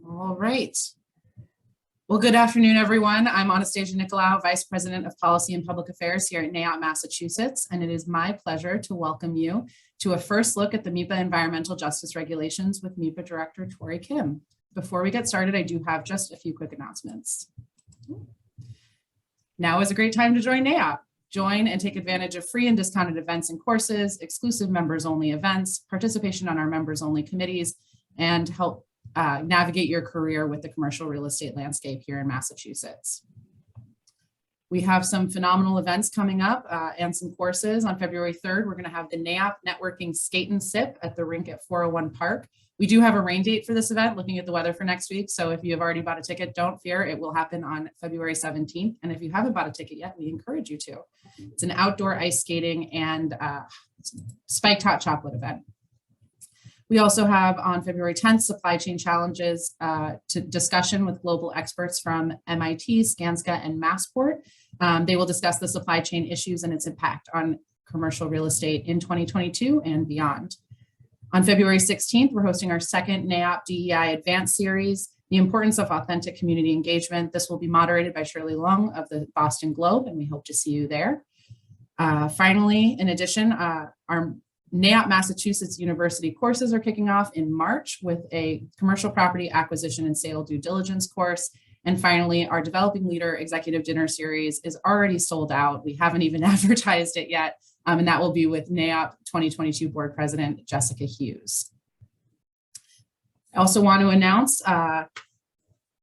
All right. Well, good afternoon, everyone. I'm Anastasia Nicolau, Vice President of Policy and Public Affairs here at NAIOP, Massachusetts, and it is my pleasure to welcome you to a first look at the Mepa Environmental Justice Regulations with Mepa Director Tori Kim. Before we get started, I do have just a few quick announcements. Now is a great time to join NAIOP. Join and take advantage of free and discounted events and courses, exclusive members-only events, participation on our members-only committees, and help navigate your career with the commercial real estate landscape here in Massachusetts. We have some phenomenal events coming up and some courses. On February 3rd, we're going to have the NAIOP Networking Skate and Sip at the rink at 401 Park. We do have a rain date for this event, looking at the weather for next week. So if you have already bought a ticket, don't fear, it will happen on February 17th. And if you haven't bought a ticket yet, we encourage you to. It's an outdoor ice skating and spiked hot chocolate event. We also have on February 10th, supply chain challenges to discussion with global experts from MIT, Skanska, and Massport. They will discuss the supply chain issues and its impact on commercial real estate in 2022 and beyond. On February 16th, we're hosting our second NAIOP DEI Advanced Series, The Importance of Authentic Community Engagement. This will be moderated by Shirley Long of the Boston Globe, and we hope to see you there. Finally, in addition, our NAIOP Massachusetts University courses are kicking off in March with a commercial property acquisition and sale due diligence course. And finally, our Developing Leader Executive Dinner Series is already sold out. We haven't even advertised it yet. And that will be with NAIOP 2022 Board President Jessica Hughes. I also want to announce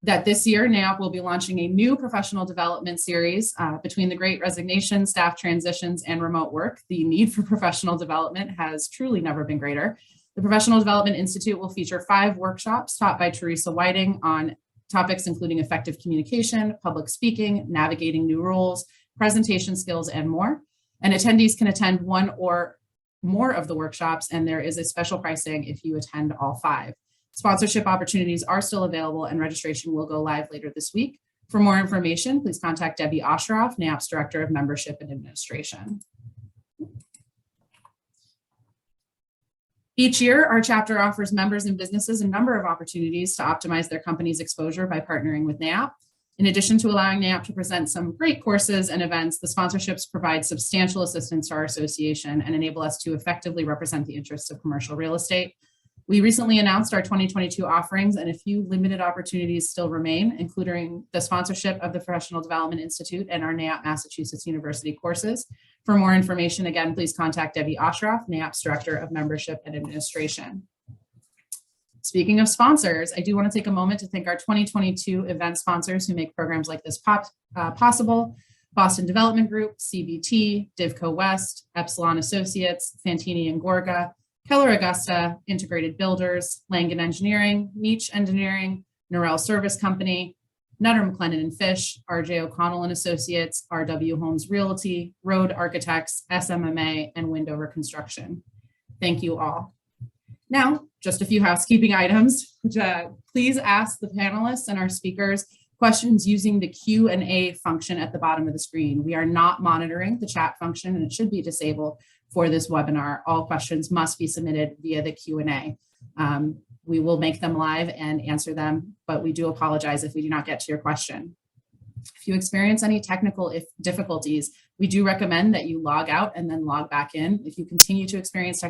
that this year, NAIOP will be launching a new professional development series between the Great Resignation, staff transitions, and remote work. The need for professional development has truly never been greater. The Professional Development Institute will feature 5 workshops taught by Teresa Whiting on topics including effective communication, public speaking, navigating new roles, presentation skills, and more. And attendees can attend one or more of the workshops, and there is a special pricing if you attend all 5. Sponsorship opportunities are still available and registration will go live later this week. For more information, please contact Debbie Osheroff, NAIOP's Director of Membership and Administration. Each year, our chapter offers members and businesses a number of opportunities to optimize their company's exposure by partnering with NAIOP. In addition to allowing NAIOP to present some great courses and events, the sponsorships provide substantial assistance to our association and enable us to effectively represent the interests of commercial real estate. We recently announced our 2022 offerings, and a few limited opportunities still remain, including the sponsorship of the Professional Development Institute and our NAIOP Massachusetts University courses. For more information, again, please contact Debbie Osheroff, NAIOP's Director of Membership and Administration. Speaking of sponsors, I do want to take a moment to thank our 2022 event sponsors who make programs like this possible: Boston Development Group, CBT, Divco West, Epsilon Associates, Fantini and Gorga, Keller Augusta, Integrated Builders, Langen Engineering, Niche Engineering, Norell Service Company, Nutter McLennan and Fish, RJ O'Connell and Associates, RW Homes Realty, Road Architects, SMMA, and Windover Construction. Thank you all. Now, just a few housekeeping items. Please ask the panelists and our speakers questions using the Q&A function at the bottom of the screen. We are not monitoring the chat function, and it should be disabled for this webinar. All questions must be submitted via the Q&A. We will make them live and answer them, but we do apologize if we do not get to your question. If you experience any technical difficulties, we do recommend that you log out and then log back in. If you continue to experience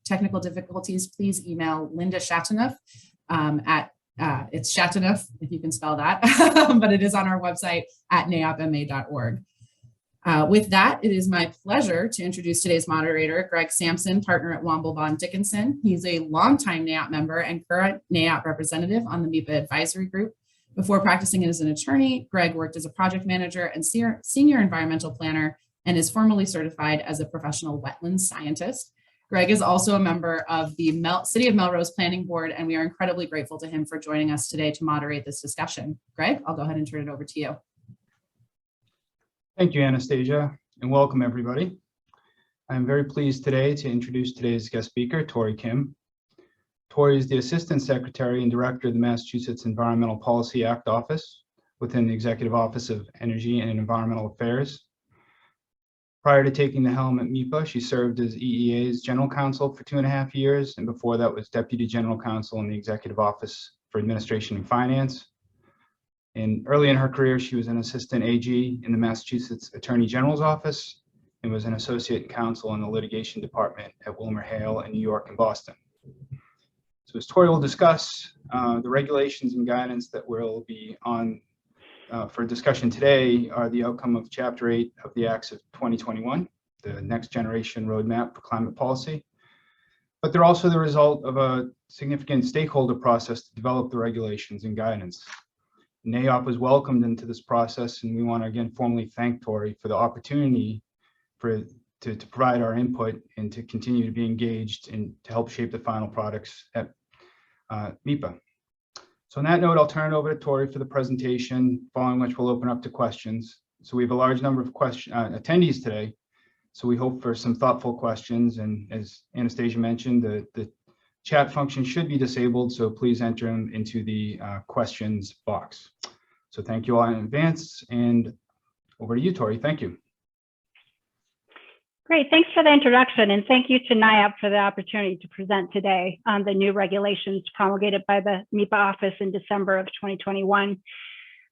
technical difficulties, please email Linda Shatanoff it's Shatanoff, if you can spell that, but it is on our website at naiopma.org. With that, it is my pleasure to introduce today's moderator, Greg Sampson, partner at Womble Bond Dickinson. He's a longtime NAIOP member and current NAIOP representative on the Mepa Advisory Group. Before practicing as an attorney, Greg worked as a project manager and senior environmental planner and is formally certified as a professional wetlands scientist. Greg is also a member of the City of Melrose Planning Board, and we are incredibly grateful to him for joining us today to moderate this discussion. Greg, I'll go ahead and turn it over to you. Thank you, Anastasia, and welcome everybody. I'm very pleased today to introduce today's guest speaker, Tori Kim. Tori is the Assistant Secretary and Director of the Massachusetts Environmental Policy Act Office within the Executive Office of Energy and Environmental Affairs. Prior to taking the helm at Mepa, she served as EEA's General Counsel for 2.5 years, and before that was Deputy General Counsel in the Executive Office for for administration and finance. And early in her career, she was an assistant AG in the Massachusetts Attorney General's office and was an associate counsel in the litigation department at WilmerHale in New York and Boston. So as Tori will discuss, the regulations and guidance that will be on for discussion today are the outcome of Chapter 8 of the Acts of 2021, the Next Generation Roadmap for Climate Policy. But they're also the result of a significant stakeholder process to develop the regulations and guidance. NAIOP was welcomed into this process, and we want to again formally thank Tori for the opportunity to provide our input and to continue to be engaged and to help shape the final products at Mepa. So on that note, I'll turn it over to Tori for the presentation, following which we'll open up to questions. So we have a large number of attendees today, so we hope for some thoughtful questions. And as Anastasia mentioned, the chat function should be disabled, so please enter them into the questions box. So thank you all in advance, and over to you, Tori. Thank you. Great, thanks for the introduction, and thank you to NAIOP for the opportunity to present today on the new regulations promulgated by the Mepa office in December of 2021.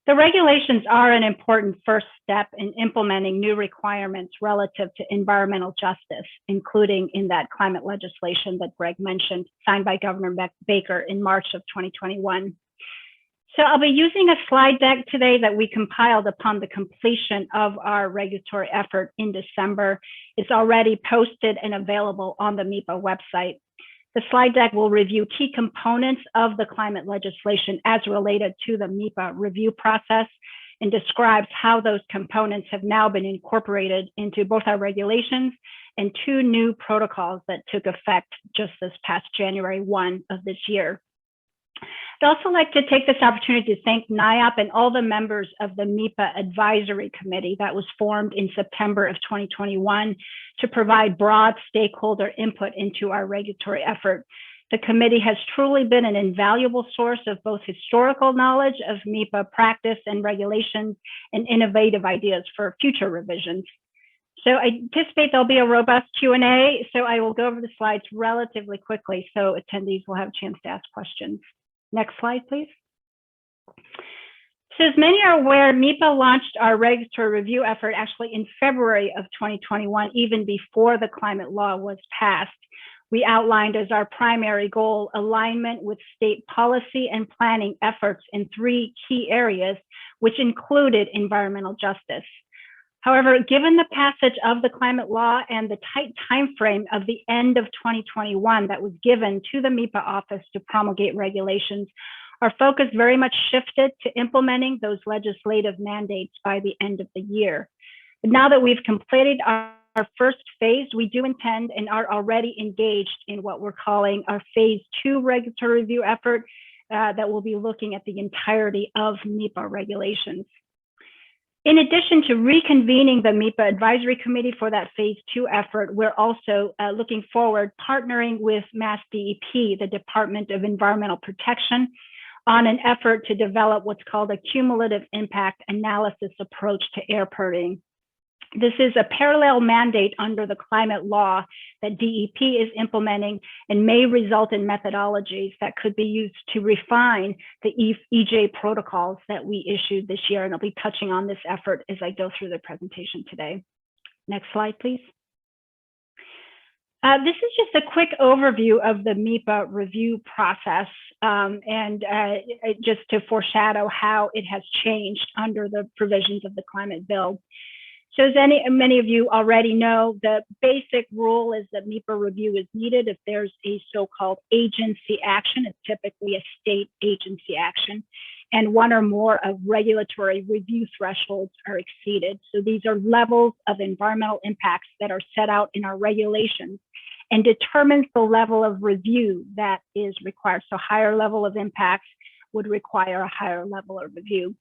The regulations are an important first step in implementing new requirements relative to environmental justice, including in that climate legislation that Greg mentioned, signed by Governor Baker in March of 2021. So I'll be using a slide deck today that we compiled upon the completion of our regulatory effort in December. It's already posted and available on the Mepa website. The slide deck will review key components of the climate legislation as related to the Mepa review process and describes how those components have now been incorporated into both our regulations and 2 new protocols that took effect just this past January 1 of this year. I'd also like to take this opportunity to thank NAIOP and all the members of the Mepa Advisory Committee that was formed in September of 2021 to provide broad stakeholder input into our regulatory effort. The committee has truly been an invaluable source of both historical knowledge of Mepa practice and regulations and innovative ideas for future revisions. So I anticipate there'll be a robust Q&A, so I will go over the slides relatively quickly so attendees will have a chance to ask questions. Next slide, please. So as many are aware, Mepa launched our regulatory review effort actually in February of 2021, even before the climate law was passed. We outlined as our primary goal alignment with state policy and planning efforts in 3 key areas, which included environmental justice. However, given the passage of the climate law and the tight timeframe of the end of 2021 that was given to the Mepa office to promulgate regulations, our focus very much shifted to implementing those legislative mandates by the end of the year. But now that we've completed our first phase, we do intend and are already engaged in what we're calling our phase 2 regulatory review effort that will be looking at the entirety of Mepa regulations. In addition to reconvening the Mepa Advisory Committee for that phase 2 effort, we're also looking forward partnering with Mass DEP, the Department of Environmental Protection, on an effort to develop what's called a cumulative impact analysis approach to air permitting. This is a parallel mandate under the climate law that DEP is implementing and may result in methodologies that could be used to refine the EJ protocols that we issued this year. And I'll be touching on this effort as I go through the presentation today. Next slide, please. This is just a quick overview of the Mepa review process just to foreshadow how it has changed under the provisions of the climate bill. So as many of you already know, the basic rule is that Mepa review is needed if there's a so-called agency action. It's typically a state agency action, and 1 or more of regulatory review thresholds are exceeded. So these are levels of environmental impacts that are set out in our regulations and determines the level of review that is required. So higher level of impacts would require a higher level of review.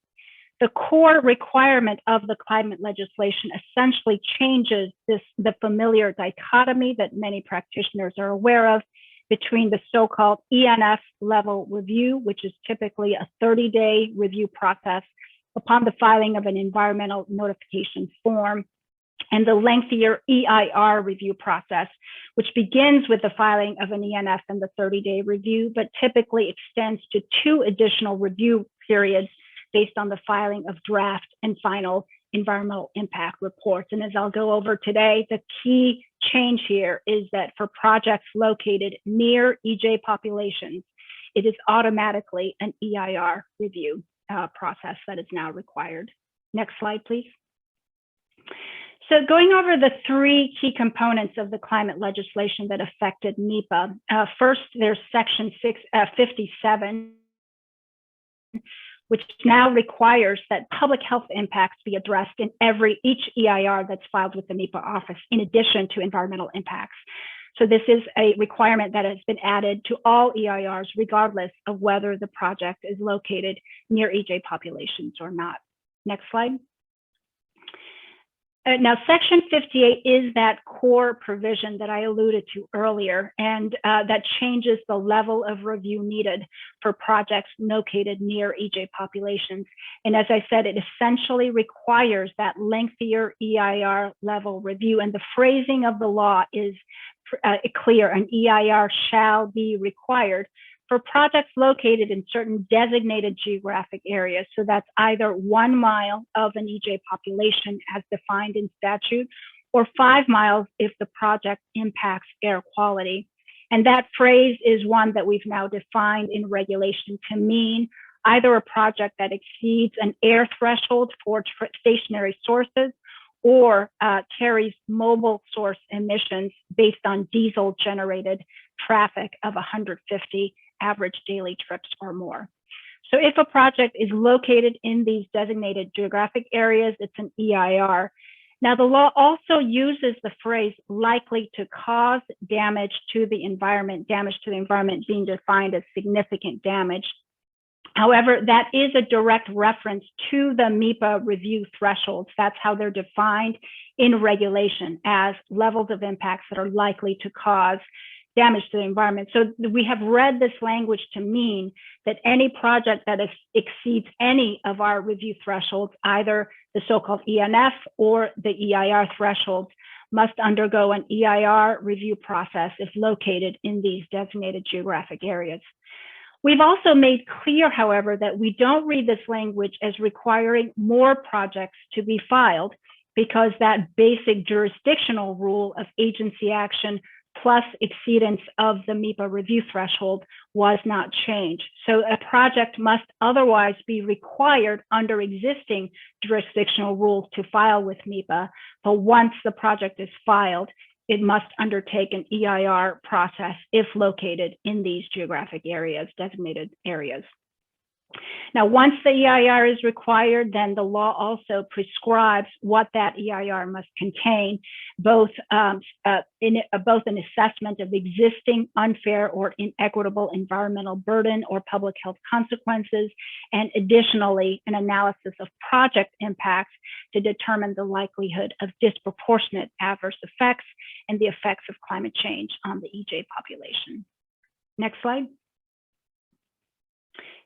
The core requirement of the climate legislation essentially changes the familiar dichotomy that many practitioners are aware of between the so-called ENF level review, which is typically a 30-day review process upon the filing of an environmental notification form, and the lengthier EIR review process, which begins with the filing of an ENF and the 30-day review, but typically extends to 2 additional review periods based on the filing of draft and final environmental impact reports. And as I'll go over today, the key change here is that for projects located near EJ populations, it is automatically an EIR review process that is now required. Next slide, please. So going over the 3 key components of the climate legislation that affected MEPA. First, there's Section 57, which now requires that public health impacts be addressed in each EIR that's filed with the MEPA office, in addition to environmental impacts. So this is a requirement that has been added to all EIRs, regardless of whether the project is located near EJ populations or not. Next slide. Now, Section 58 is that core provision that I alluded to earlier, and that changes the level of review needed for projects located near EJ populations. And as I said, it essentially requires that lengthier EIR level review, and the phrasing of the law is clear. An EIR shall be required for projects located in certain designated geographic areas. So that's either 1 mile of an EJ population as defined in statute, or 5 miles if the project impacts air quality. And that phrase is one that we've now defined in regulation to mean either a project that exceeds an air threshold for stationary sources, or carries mobile source emissions based on diesel generated traffic of 150 average daily trips or more. So if a project is located in these designated geographic areas, it's an EIR. Now, the law also uses the phrase likely to cause damage to the environment being defined as significant damage. However, that is a direct reference to the MEPA review thresholds. That's how they're defined in regulation, as levels of impacts that are likely to cause damage to the environment. So we have read this language to mean that any project that exceeds any of our review thresholds, either the so-called ENF or the EIR thresholds, must undergo an EIR review process if located in these designated geographic areas. We've also made clear, however, that we don't read this language as requiring more projects to be filed, because that basic jurisdictional rule of agency action plus exceedance of the MEPA review threshold was not changed. So a project must otherwise be required under existing jurisdictional rules to file with MEPA, but once the project is filed, it must undertake an EIR process if located in these geographic areas, designated areas. Now, once the EIR is required, then the law also prescribes what that EIR must contain, both an assessment of existing unfair or inequitable environmental burden or public health consequences, and additionally, an analysis of project impacts to determine the likelihood of disproportionate adverse effects and the effects of climate change on the EJ population. Next slide.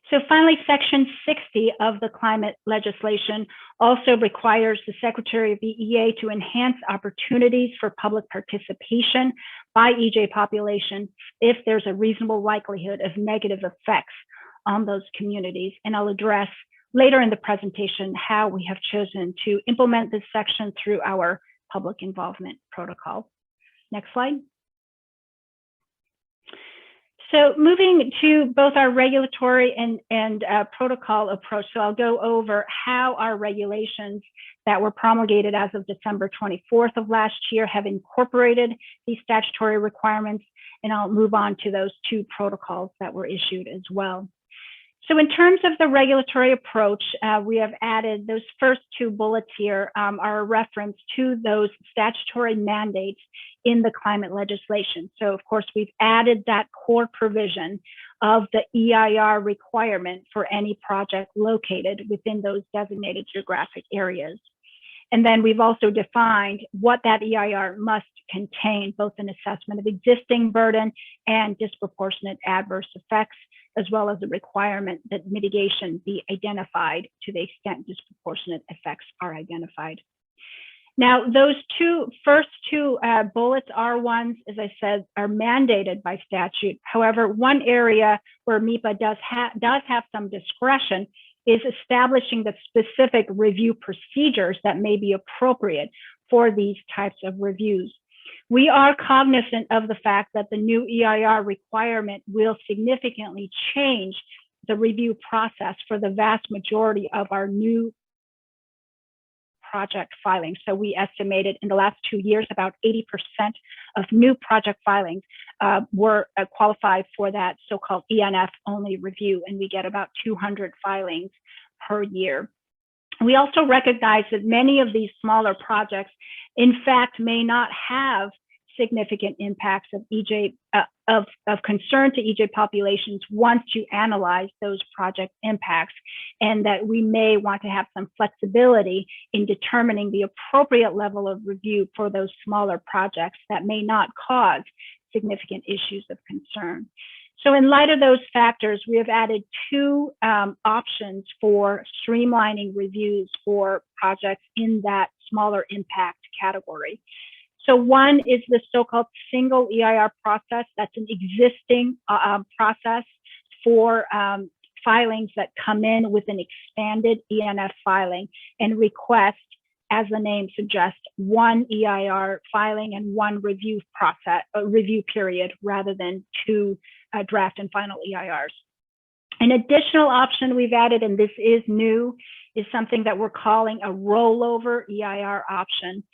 So finally, Section 60 of the climate legislation also requires the Secretary of the EA to enhance opportunities for public participation by EJ population if there's a reasonable likelihood of negative effects on those communities. And I'll address later in the presentation how we have chosen to implement this section through our public involvement protocol. Next slide. So moving to both our regulatory and protocol approach. So I'll go over how our regulations that were promulgated as of December 24th of last year have incorporated these statutory requirements, and I'll move on to those 2 protocols that were issued as well. So in terms of the regulatory approach, we have added those first 2 bullets here are a reference to those statutory mandates in the climate legislation. So of course, we've added that core provision of the EIR requirement for any project located within those designated geographic areas. And then we've also defined what that EIR must contain, both an assessment of existing burden and disproportionate adverse effects, as well as the requirement that mitigation be identified to the extent disproportionate effects are identified. Now, those first two bullets are ones, as I said, are mandated by statute. However, one area where MEPA does have some discretion is establishing the specific review procedures that may be appropriate for these types of reviews. We are cognizant of the fact that the new EIR requirement will significantly change the review process for the vast majority of our new project filings. So we estimated in the last 2 years, about 80% of new project filings were qualified for that so-called ENF only review, and we get about 200 filings per year. We also recognize that many of these smaller projects, in fact, may not have significant impacts of EJ of concern to EJ populations once you analyze those project impacts, and that we may want to have some flexibility in determining the appropriate level of review for those smaller projects that may not cause significant issues of concern. So in light of those factors, we have added two options for streamlining reviews for projects in that smaller impact category. So one is the so-called single EIR process. That's an existing process for filings that come in with an expanded ENF filing and request, as the name suggests, one EIR filing and one review process, review period, rather than two draft and final EIRs. An additional option we've added, and this is new, is something that we're calling a rollover EIR option.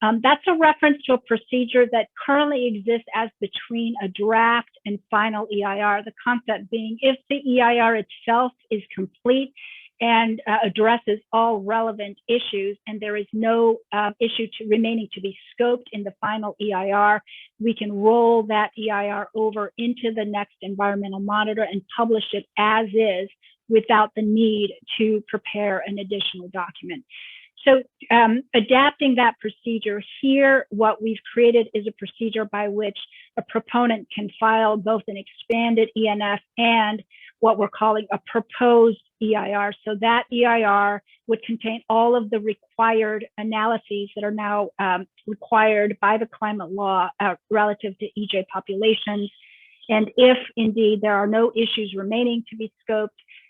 That's a reference to a procedure that currently exists as between a draft and final EIR, the concept being if the EIR itself is complete and addresses all relevant issues and there is no issue remaining to be scoped in the final EIR, we can roll that EIR over into the next environmental monitor and publish it as is without the need to prepare an additional document. So adapting that procedure here, what we've created is a procedure by which a proponent can file both an expanded ENF and what we're calling a proposed EIR. So that EIR would contain all of the required analyses that are now required by the climate law relative to EJ populations. And if indeed there are no issues remaining to be scoped,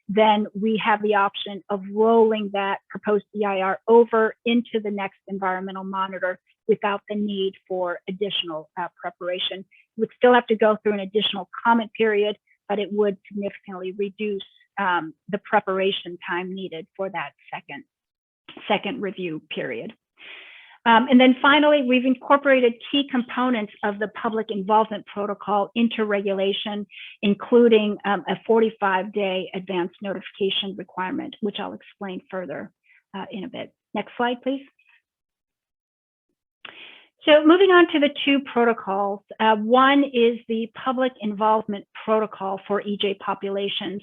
then we have the option of rolling that proposed EIR over into the next environmental monitor without the need for additional preparation. We would still have to go through an additional comment period, but it would significantly reduce the preparation time needed for that second review period. And then finally, we've incorporated key components of the public involvement protocol into regulation, including a 45-day advance notification requirement, which I'll explain further in a bit. Next slide, please. So moving on to the two protocols, one is the public involvement protocol for EJ populations,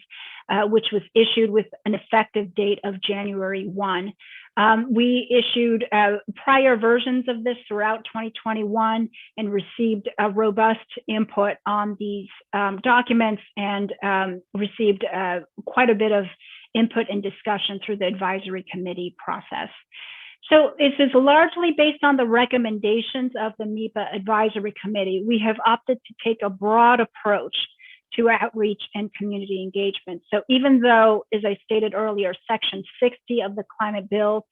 which was issued with an effective date of January 1. We issued prior versions of this throughout 2021 and received a robust input on these documents and received quite a bit of input and discussion through the advisory committee process. So this is largely based on the recommendations of the MEPA advisory committee. We have opted to take a broad approach to outreach and community engagement. So even though, as I stated earlier, Section 60 of the Climate Bill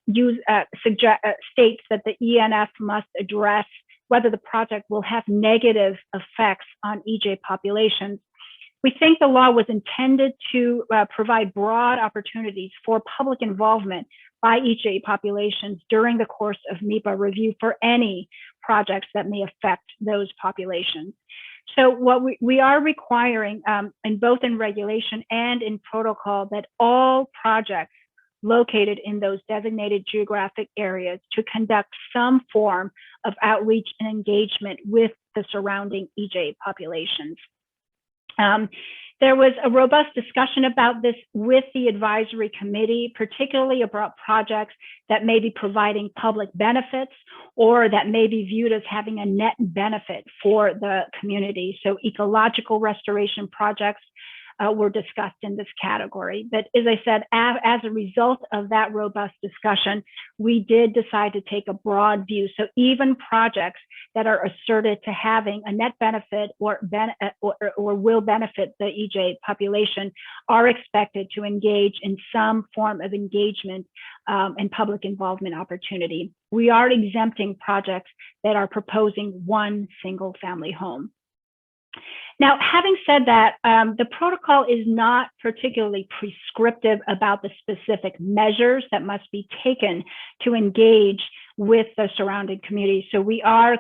states that the ENF must address whether the project will have negative effects on EJ populations, we think the law was intended to provide broad opportunities for public involvement by EJ populations during the course of MEPA review for any projects that may affect those populations. So what we are requiring in both in regulation and in protocol that all projects located in those designated geographic areas to conduct some form of outreach and engagement with the surrounding EJ populations. There was a robust discussion about this with the advisory committee, particularly about projects that may be providing public benefits or that may be viewed as having a net benefit for the community. So ecological restoration projects were discussed in this category. But as I said, as a result of that robust discussion, we did decide to take a broad view. So even projects that are asserted to having a net benefit or will benefit the EJ population are expected to engage in some form of engagement and public involvement opportunity. We are exempting projects that are proposing one single family home. Now, having said that, the protocol is not particularly prescriptive about the specific measures that must be taken to engage with the surrounding community. So we are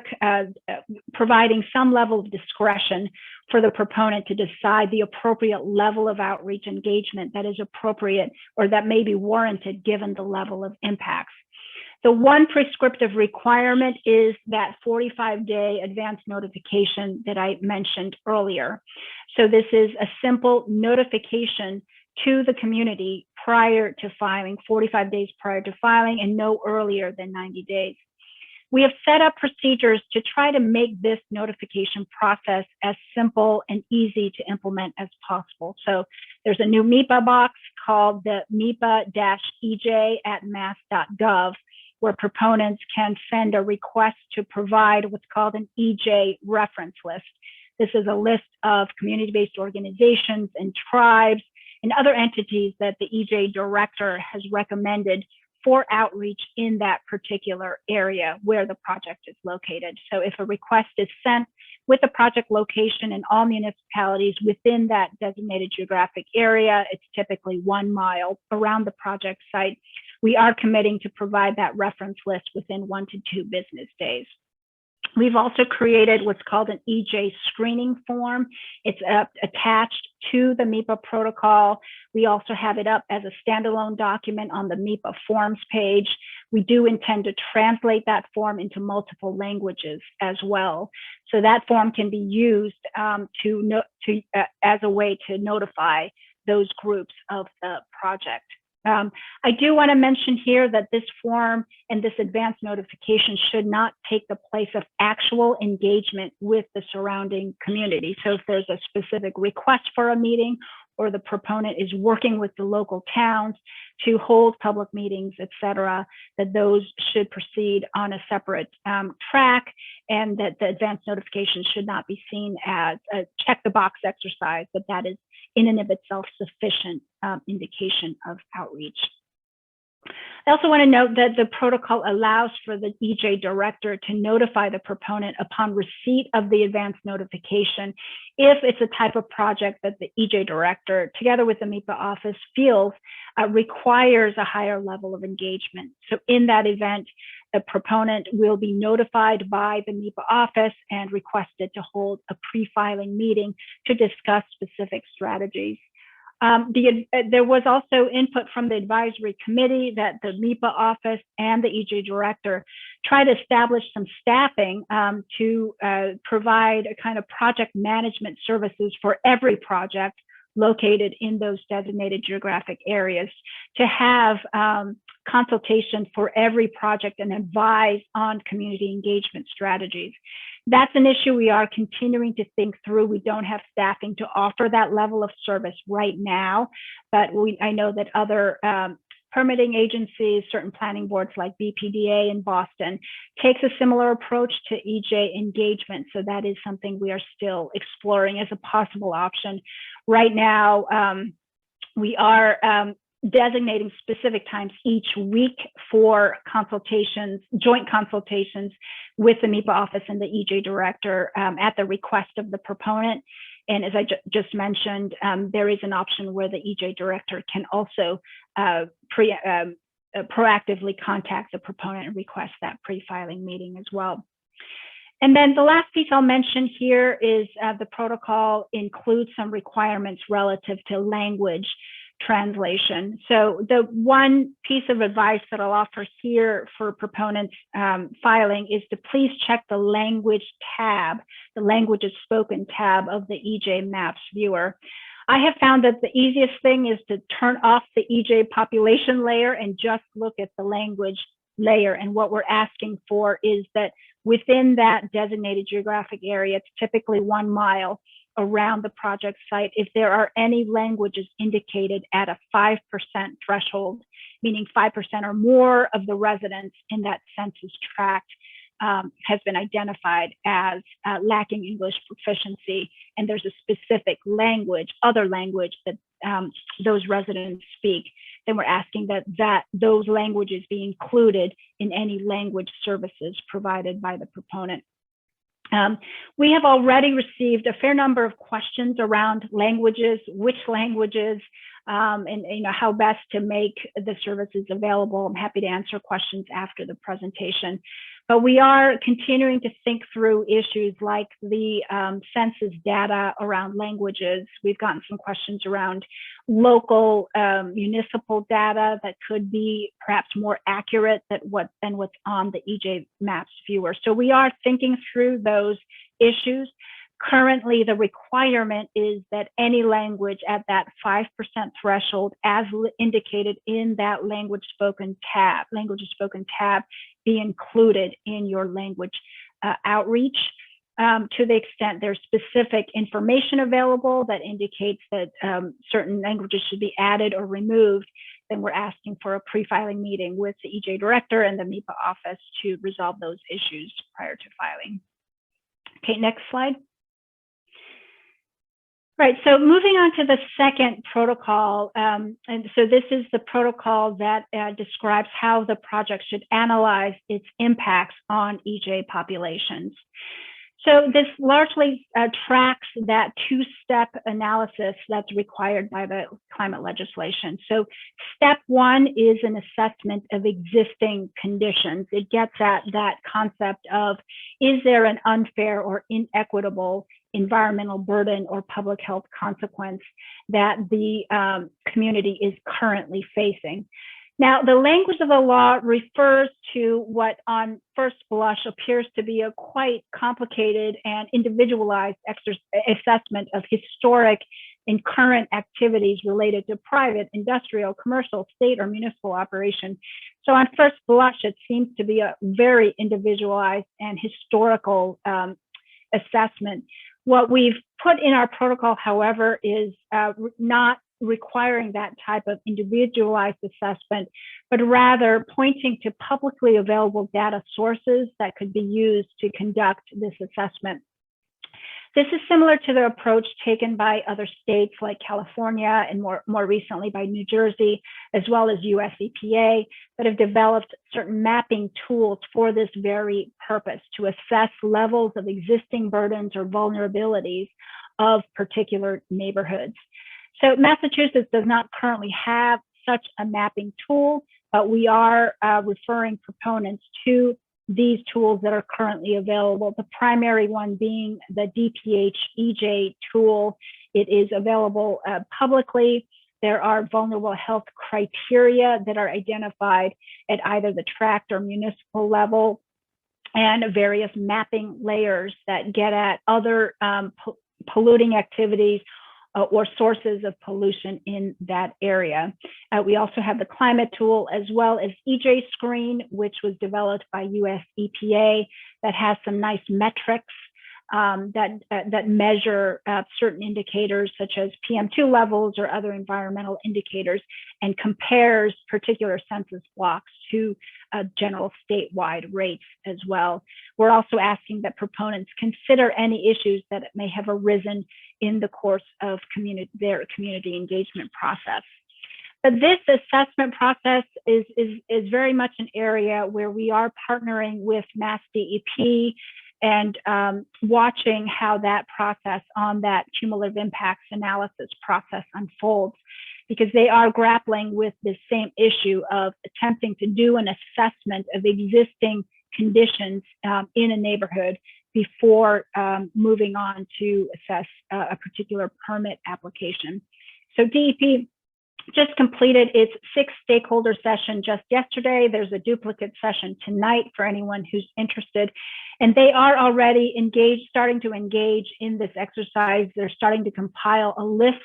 providing some level of discretion for the proponent to decide the appropriate level of outreach engagement that is appropriate or that may be warranted given the level of impacts. The one prescriptive requirement is that 45-day advance notification that I mentioned earlier. So this is a simple notification to the community prior to filing, 45 days prior to filing, and no earlier than 90 days. We have set up procedures to try to make this notification process as simple and easy to implement as possible. So there's a new MEPA box called the MEPA-EJ@mass.gov, where proponents can send a request to provide what's called an EJ reference list. This is a list of community-based organizations and tribes and other entities that the EJ director has recommended for outreach in that particular area where the project is located. So if a request is sent with the project location in all municipalities within that designated geographic area, it's typically 1 mile around the project site. We are committing to provide that reference list within 1 to 2 business days. We've also created what's called an EJ screening form. It's attached to the MEPA protocol. We also have it up as a standalone document on the MEPA forms page. We do intend to translate that form into multiple languages as well. So that form can be used as a way to notify those groups of the project. I do want to mention here that this form and this advance notification should not take the place of actual engagement with the surrounding community. So if there's a specific request for a meeting or the proponent is working with the local towns to hold public meetings, et cetera, that those should proceed on a separate track, and that the advance notification should not be seen as a check the box exercise, but that is in and of itself sufficient indication of outreach. I also want to note that the protocol allows for the EJ director to notify the proponent upon receipt of the advance notification if it's a type of project that the EJ director, together with the MEPA office, feels requires a higher level of engagement. So in that event, the proponent will be notified by the MEPA office and requested to hold a pre-filing meeting to discuss specific strategies. There was also input from the advisory committee that the MEPA office and the EJ director try to establish some staffing to provide a kind of project management services for every project located in those designated geographic areas, to have consultation for every project and advise on community engagement strategies. That's an issue we are continuing to think through. We don't have staffing to offer that level of service right now, but I know that other permitting agencies, certain planning boards like BPDA in Boston, takes a similar approach to EJ engagement. So that is something we are still exploring as a possible option. Right now, we are designating specific times each week for consultations, joint consultations with the MEPA office and the EJ director at the request of the proponent. And as I just mentioned, there is an option where the EJ director can also proactively contact the proponent and request that pre-filing meeting as well. And then the last piece I'll mention here is the protocol includes some requirements relative to language translation. So the one piece of advice that I'll offer here for proponents filing is to please check the language tab, the languages spoken tab of the EJ Maps viewer. I have found that the easiest thing is to turn off the EJ population layer and just look at the language layer. And what we're asking for is that within that designated geographic area, it's typically 1 mile, around the project site if there are any languages indicated at a 5% threshold, meaning 5% or more of the residents in that census tract has been identified as lacking English proficiency, and there's a specific language, other language that those residents speak, then we're asking that those languages be included in any language services provided by the proponent. We have already received a fair number of questions around languages, which languages, and how best to make the services available. I'm happy to answer questions after the presentation. But we are continuing to think through issues like the census data around languages. We've gotten some questions around local municipal data that could be perhaps more accurate than what's on the EJ Maps viewer. So we are thinking through those issues. Currently, the requirement is that any language at that 5% threshold, as indicated in that language spoken tab, be included in your language outreach. To the extent there's specific information available that indicates that certain languages should be added or removed, then we're asking for a pre-filing meeting with the EJ director and the Mepa office to resolve those issues prior to filing. Okay, next slide. Right, so moving on to the second protocol, and so this is the protocol that describes how the project should analyze its impacts on EJ populations. So this largely tracks that two-step analysis that's required by the climate legislation. So step one is an assessment of existing conditions. It gets at that concept of, is there an unfair or inequitable environmental burden or public health consequence that the community is currently facing? Now, the language of the law refers to what on first blush appears to be a quite complicated and individualized assessment of historic and current activities related to private, industrial, commercial, state, or municipal operation. So on first blush, it seems to be a very individualized and historical assessment. What we've put in our protocol, however, is not requiring that type of individualized assessment, but rather pointing to publicly available data sources that could be used to conduct this assessment. This is similar to the approach taken by other states like California and more recently by New Jersey, as well as US EPA, that have developed certain mapping tools for this very purpose, to assess levels of existing burdens or vulnerabilities of particular neighborhoods. So Massachusetts does not currently have such a mapping tool, but we are referring proponents to these tools that are currently available. The primary one being the DPH EJ tool. It is available publicly. There are vulnerable health criteria that are identified at either the tract or municipal level, and various mapping layers that get at other polluting activities or sources of pollution in that area. We also have the climate tool, as well as EJ Screen, which was developed by US EPA, that has some nice metrics that measure certain indicators such as PM2 levels or other environmental indicators, and compares particular census blocks to general statewide rates as well. We're also asking that proponents consider any issues that may have arisen in the course of their community engagement process. But this assessment process is very much an area where we are partnering with Mass DEP and watching how that process on that cumulative impacts analysis process unfolds, because they are grappling with the same issue of attempting to do an assessment of existing conditions in a neighborhood before moving on to assess a particular permit application. So DEP just completed its 6th stakeholder session just yesterday. There's a duplicate session tonight for anyone who's interested. And they are already starting to engage in this exercise. They're starting to compile a list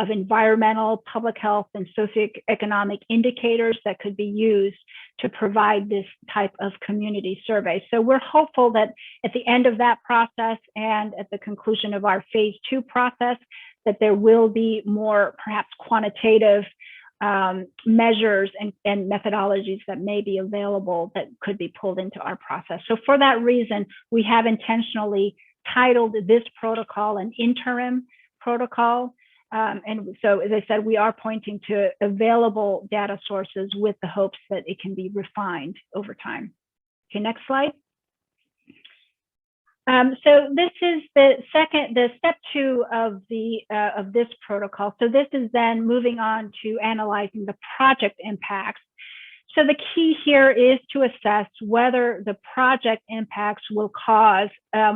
of environmental, public health, and socioeconomic indicators that could be used to provide this type of community survey. So we're hopeful that at the end of that process and at the conclusion of our phase 2 process, that there will be more perhaps quantitative measures and methodologies that may be available that could be pulled into our process. So for that reason, we have intentionally titled this protocol an interim protocol. And so, as I said, we are pointing to available data sources with the hopes that it can be refined over time. Okay, next slide. So this is the step 2 of this protocol. So this is then moving on to analyzing the project impacts. So the key here is to assess whether the project impacts will cause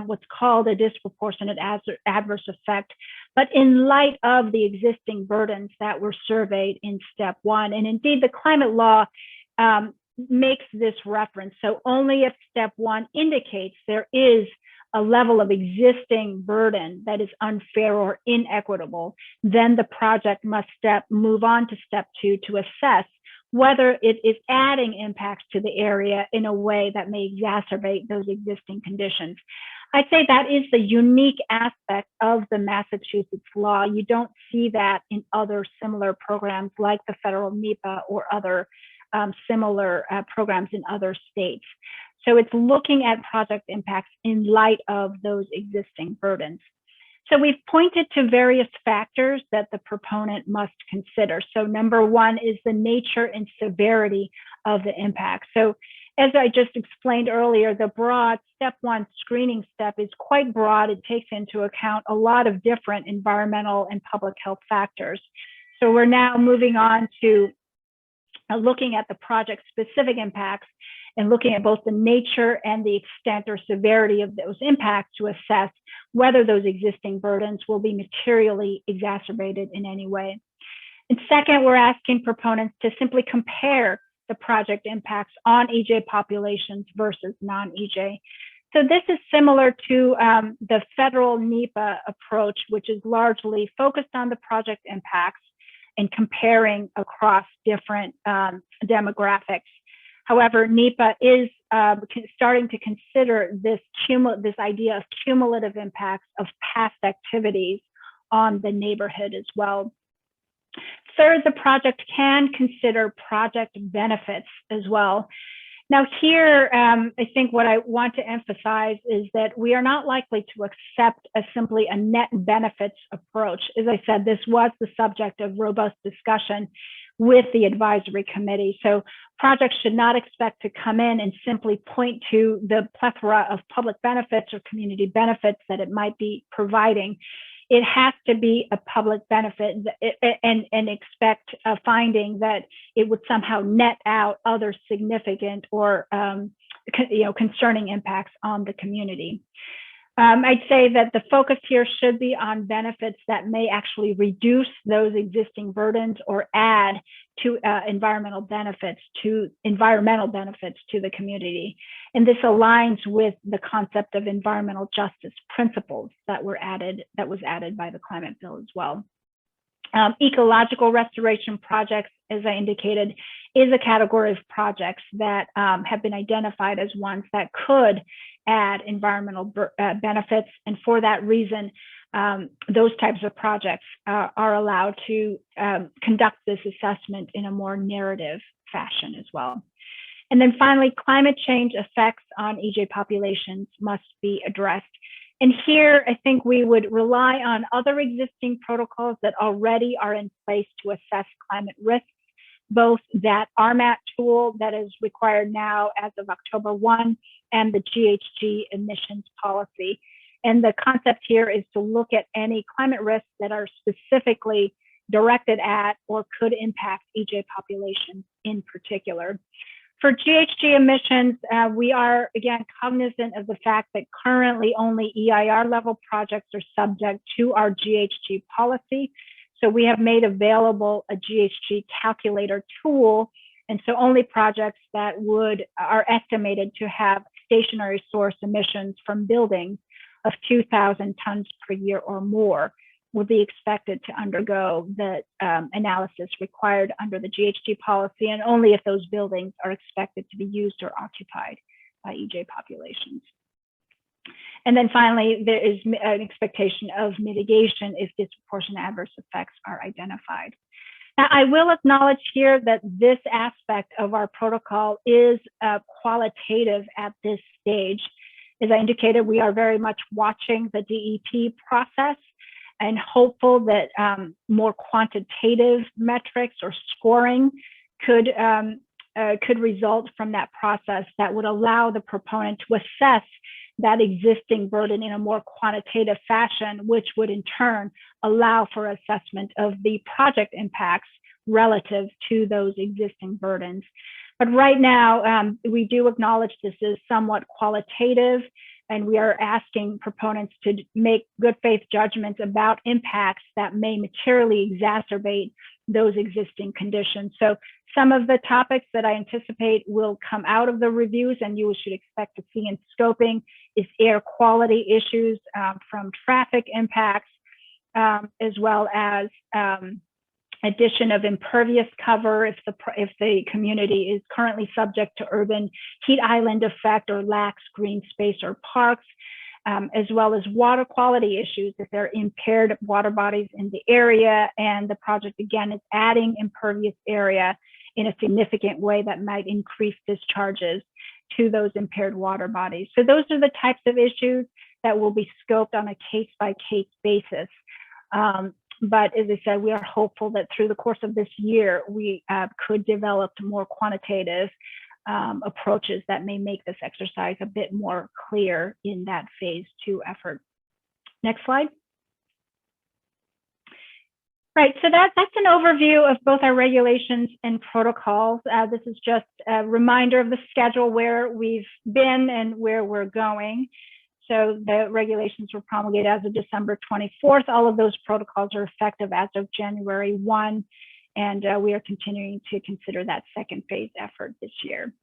what's called a disproportionate adverse effect, but in light of the existing burdens that were surveyed in step 1. And indeed, the climate law makes this reference. So only if step 1 indicates there is a level of existing burden that is unfair or inequitable, then the project must move on to step 2 to assess whether it is adding impacts to the area in a way that may exacerbate those existing conditions. I'd say that is the unique aspect of the Massachusetts law. You don't see that in other similar programs like the federal MEPA or other similar programs in other states. So it's looking at project impacts in light of those existing burdens. So we've pointed to various factors that the proponent must consider. So number 1 is the nature and severity of the impact. So as I just explained earlier, the broad step 1 screening step is quite broad. It takes into account a lot of different environmental and public health factors. So we're now moving on to looking at the project specific impacts and looking at both the nature and the extent or severity of those impacts to assess whether those existing burdens will be materially exacerbated in any way. And second, we're asking proponents to simply compare the project impacts on EJ populations versus non-EJ. So this is similar to the federal NEPA approach, which is largely focused on the project impacts and comparing across different demographics. However, NEPA is starting to consider this idea of cumulative impacts of past activities on the neighborhood as well. Third, the project can consider project benefits as well. Now here, I think what I want to emphasize is that we are not likely to accept simply a net benefits approach. As I said, this was the subject of robust discussion with the advisory committee. So projects should not expect to come in and simply point to the plethora of public benefits or community benefits that it might be providing. It has to be a public benefit and expect a finding that it would somehow net out other significant or concerning impacts on the community. I'd say that the focus here should be on benefits that may actually reduce those existing burdens or add to environmental benefits to the community. And this aligns with the concept of environmental justice principles that was added by the climate bill as well. Ecological restoration projects, as I indicated, is a category of projects that have been identified as ones that could add environmental benefits. And for that reason, those types of projects are allowed to conduct this assessment in a more narrative fashion as well. And then finally, climate change effects on EJ populations must be addressed. And here, I think we would rely on other existing protocols that already are in place to assess climate risks, both that RMAT tool that is required now as of October 1 and the Ghg emissions policy. And the concept here is to look at any climate risks that are specifically directed at or could impact EJ populations in particular. For Ghg emissions, we are, again, cognizant of the fact that currently only EIR level projects are subject to our Ghg policy. So we have made available a Ghg calculator tool. And so only projects that are estimated to have stationary source emissions from buildings of 2,000 tons per year or more would be expected to undergo the analysis required under the GHG policy, and only if those buildings are expected to be used or occupied by EJ populations. And then finally, there is an expectation of mitigation if disproportionate adverse effects are identified. Now, I will acknowledge here that this aspect of our protocol is qualitative at this stage. As I indicated, we are very much watching the DEP process and hopeful that more quantitative metrics or scoring could result from that process that would allow the proponent to assess that existing burden in a more quantitative fashion, which would in turn allow for assessment of the project impacts relative to those existing burdens. But right now, we do acknowledge this is somewhat qualitative, and we are asking proponents to make good faith judgments about impacts that may materially exacerbate those existing conditions. So some of the topics that I anticipate will come out of the reviews and you should expect to see in scoping is air quality issues from traffic impacts, as well as addition of impervious cover if the community is currently subject to urban heat island effect or lacks green space or parks, as well as water quality issues if there are impaired water bodies in the area and the project again is adding impervious area in a significant way that might increase discharges to those impaired water bodies. So those are the types of issues that will be scoped on a case-by-case basis. But as I said, we are hopeful that through the course of this year, we could develop more quantitative approaches that may make this exercise a bit more clear in that phase 2 effort. Next slide. Right, so that's an overview of both our regulations and protocols. This is just a reminder of the schedule where we've been and where we're going. So the regulations were promulgated as of December 24th. All of those protocols are effective as of January 1, and we are continuing to consider that second phase effort this year.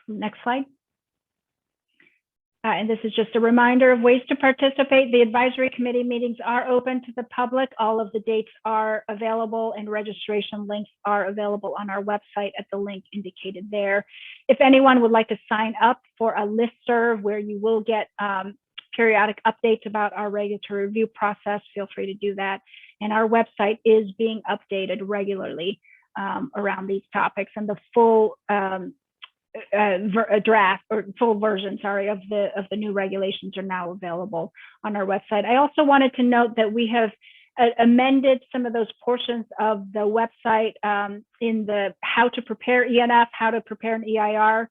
Next slide. And this is just a reminder of ways to participate. The advisory committee meetings are open to the public. All of the dates are available and registration links are available on our website at the link indicated there. If anyone would like to sign up for a listserv where you will get periodic updates about our regulatory review process, feel free to do that. And our website is being updated regularly around these topics, and the full draft or full version, sorry, of the new regulations are now available on our website. I also wanted to note that we have amended some of those portions of the website in the how to prepare ENF, how to prepare an EIR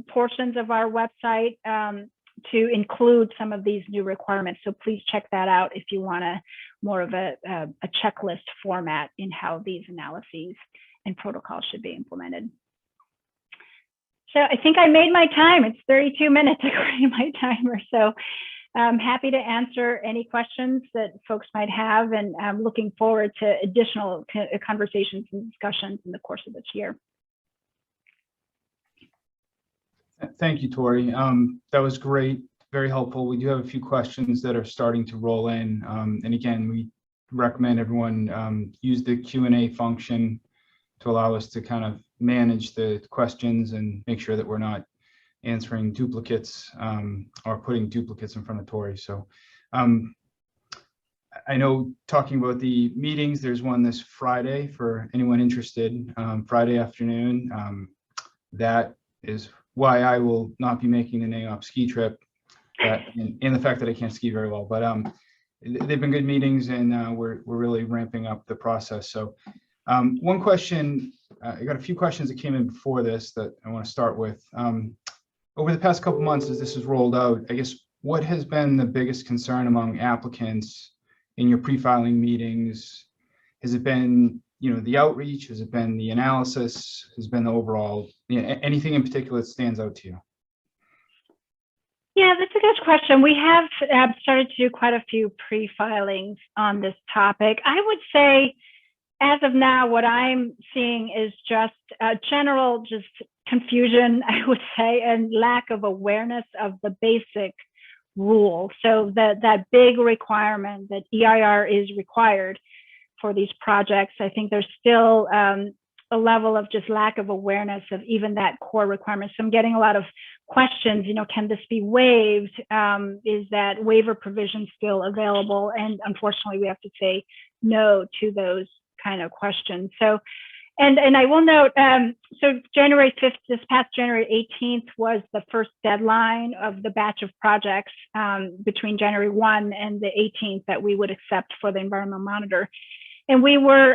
portions of our website to include some of these new requirements. So please check that out if you want more of a checklist format in how these analyses and protocols should be implemented. So I think I made my time. It's 32 minutes according to my timer. So I'm happy to answer any questions that folks might have, and I'm looking forward to additional conversations and discussions in the course of this year. Thank you, Tori. That was great, very helpful. We do have a few questions that are starting to roll in. And again, we recommend everyone use the Q&A function to allow us to kind of manage the questions and make sure that we're not answering duplicates or putting duplicates in front of Tori. So I know talking about the meetings, there's one this Friday for anyone interested, Friday afternoon. That is why I will not be making the NAIOP ski trip, and the fact that I can't ski very well. But they've been good meetings, and we're really ramping up the process. So one question, I got a few questions that came in before this that I want to start with. Over the past couple months, as this is rolled out, I guess, what has been the biggest concern among applicants in your pre-filing meetings? Has it been, the outreach? Has it been the analysis? Has it been the overall, anything in particular that stands out to you? Yeah, that's a good question. We have started to do quite a few pre-filings on this topic. I would say, as of now, what I'm seeing is just general confusion, I would say, and lack of awareness of the basic rule. So that big requirement that EIR is required for these projects, I think there's still a level of just lack of awareness of even that core requirement. So I'm getting a lot of questions, can this be waived? Is that waiver provision still available? And unfortunately, we have to say no to those kind of questions. So, and I will note, so January 5th, this past January 18th was the first deadline of the batch of projects between January 1 and the 18th that we would accept for the environmental monitor. And we were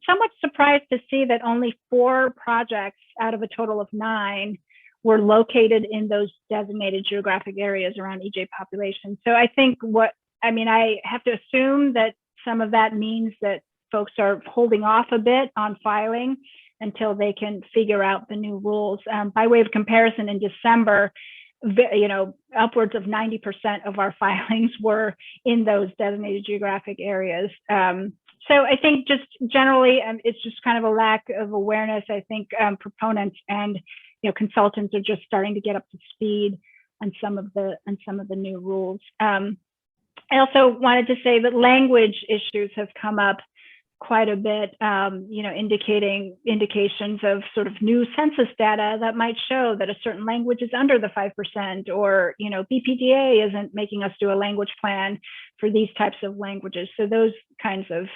somewhat surprised to see that only 4 projects out of a total of 9 were located in those designated geographic areas around EJ population. So I think I have to assume that some of that means that folks are holding off a bit on filing until they can figure out the new rules. By way of comparison, in December, upwards of 90% of our filings were in those designated geographic areas. So I think just generally, it's just kind of a lack of awareness. I think proponents and consultants are just starting to get up to speed on some of the new rules. I also wanted to say that language issues have come up quite a bit, indications of sort of new census data that might show that a certain language is under the 5%, or, BPDA isn't making us do a language plan for these types of languages. So those kinds of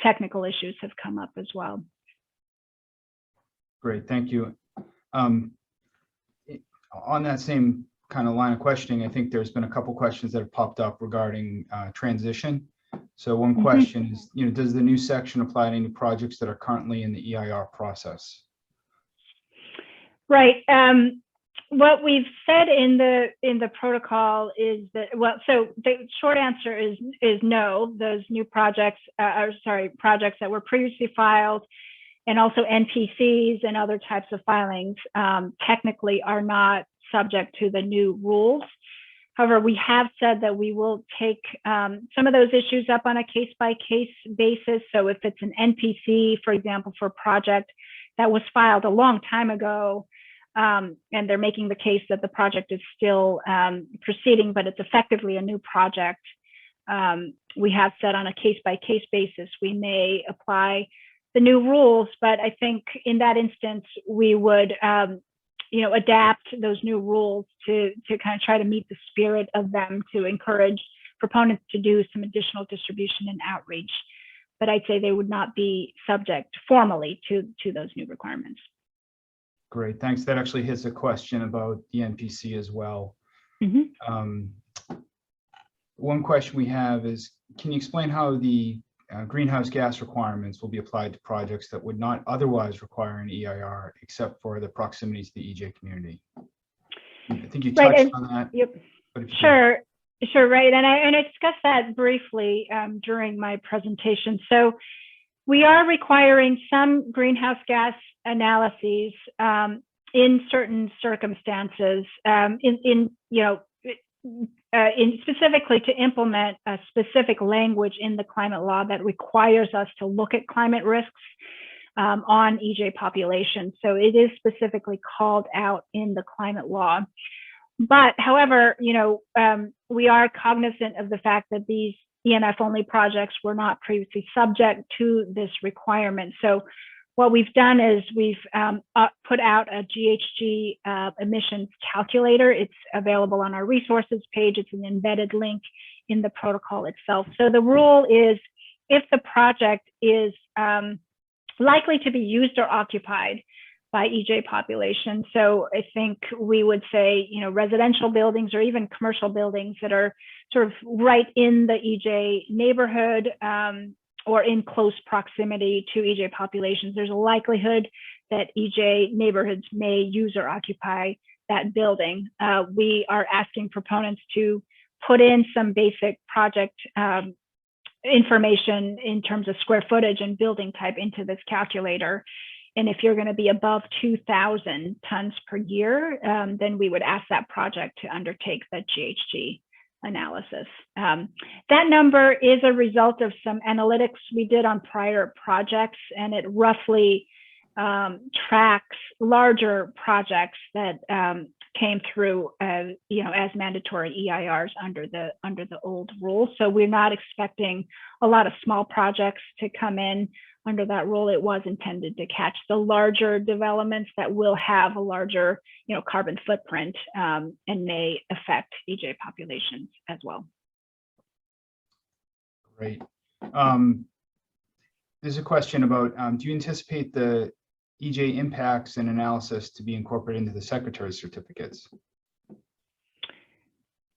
technical issues have come up as well. Great, thank you. On that same kind of line of questioning, I think there's been a couple questions that have popped up regarding transition. So one question is, does the new section apply to any projects that are currently in the EIR process? Right. What we've said in the protocol is that, so the short answer is no. Those new projects, projects that were previously filed, and also NPCs and other types of filings, technically are not subject to the new rules. However, we have said that we will take some of those issues up on a case-by-case basis. So if it's an NPC, for example, for a project that was filed a long time ago, and they're making the case that the project is still proceeding, but it's effectively a new project, we have said on a case-by-case basis, we may apply the new rules. But I think in that instance, we would adapt those new rules to kind of try to meet the spirit of them, to encourage proponents to do some additional distribution and outreach. But I'd say they would not be subject formally to those new requirements. Great, thanks. That actually hits a question about the NPC as well. One question we have is, can you explain how the greenhouse gas requirements will be applied to projects that would not otherwise require an EIR, except for the proximity to the EJ community? I think you touched on that. Yep. Sure, right. And I discussed that briefly during my presentation. So we are requiring some greenhouse gas analyses in certain circumstances, specifically to implement a specific language in the climate law that requires us to look at climate risks on EJ population. So it is specifically called out in the climate law. But however, we are cognizant of the fact that these ENF only projects were not previously subject to this requirement. So what we've done is we've put out a Ghg Emissions Calculator. It's available on our resources page. It's an embedded link in the protocol itself. So the rule is, if the project is likely to be used or occupied by EJ population. So I think we would say, residential buildings or even commercial buildings that are sort of right in the EJ neighborhood, or in close proximity to EJ populations, there's a likelihood that EJ neighborhoods may use or occupy that building. We are asking proponents to put in some basic project information in terms of square footage and building type into this calculator. And if you're going to be above 2,000 tons per year, then we would ask that project to undertake the GHG analysis. That number is a result of some analytics we did on prior projects, and it roughly tracks larger projects that came through as mandatory EIRs under the old rule. So we're not expecting a lot of small projects to come in under that rule. It was intended to catch the larger developments that will have a larger, carbon footprint and may affect EJ populations as well. Great. There's a question about, do you anticipate the EJ impacts and analysis to be incorporated into the Secretary's certificates?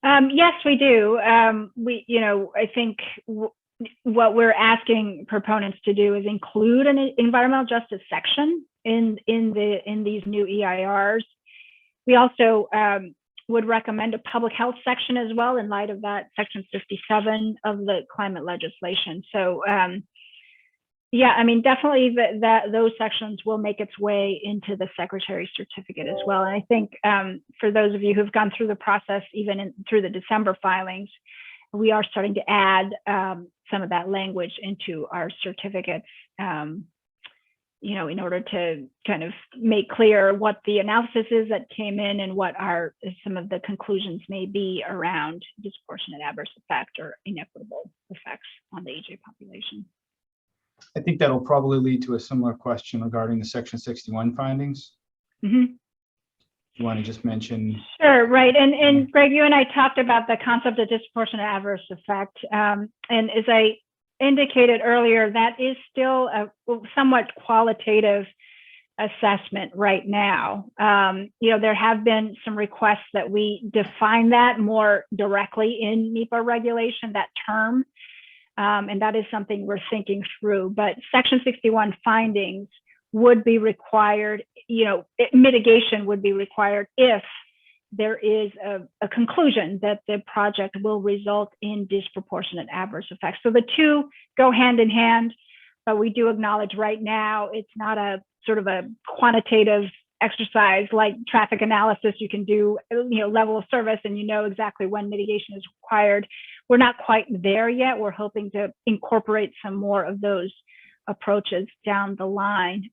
Yes, we do. I think what we're asking proponents to do is include an environmental justice section in these new EIRs. We also would recommend a public health section as well in light of that section 57 of the climate legislation. So yeah, I mean, definitely those sections will make its way into the Secretary's certificate as well. And I think for those of you who've gone through the process, even through the December filings, we are starting to add some of that language into our certificates, in order to kind of make clear what the analysis is that came in and what some of the conclusions may be around disproportionate adverse effect or inequitable effects on the EJ population. I think that'll probably lead to a similar question regarding the Section 61 findings. Mm-hmm. You want to just mention? Sure, right. And Greg, you and I talked about the concept of disproportionate adverse effect. And as I indicated earlier, that is still a somewhat qualitative assessment right now. There have been some requests that we define that more directly in MEPA regulation, that term. And that is something we're thinking through. But Section 61 findings would be required, mitigation would be required if there is a conclusion that the project will result in disproportionate adverse effects. So the two go hand in hand, but we do acknowledge right now it's not a sort of a quantitative exercise like traffic analysis. You can do, level of service and exactly when mitigation is required. We're not quite there yet. We're hoping to incorporate some more of those approaches down the line.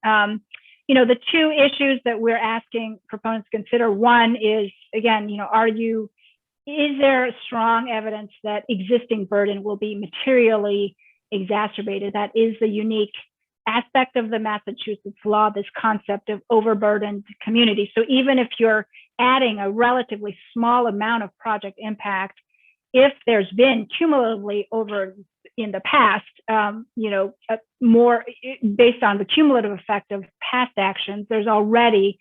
The two issues that we're asking proponents to consider, one is, again, is there strong evidence that existing burden will be materially exacerbated? That is the unique aspect of the Massachusetts law, this concept of overburdened community. So even if you're adding a relatively small amount of project impact, if there's been cumulatively over in the past, more based on the cumulative effect of past actions, there's already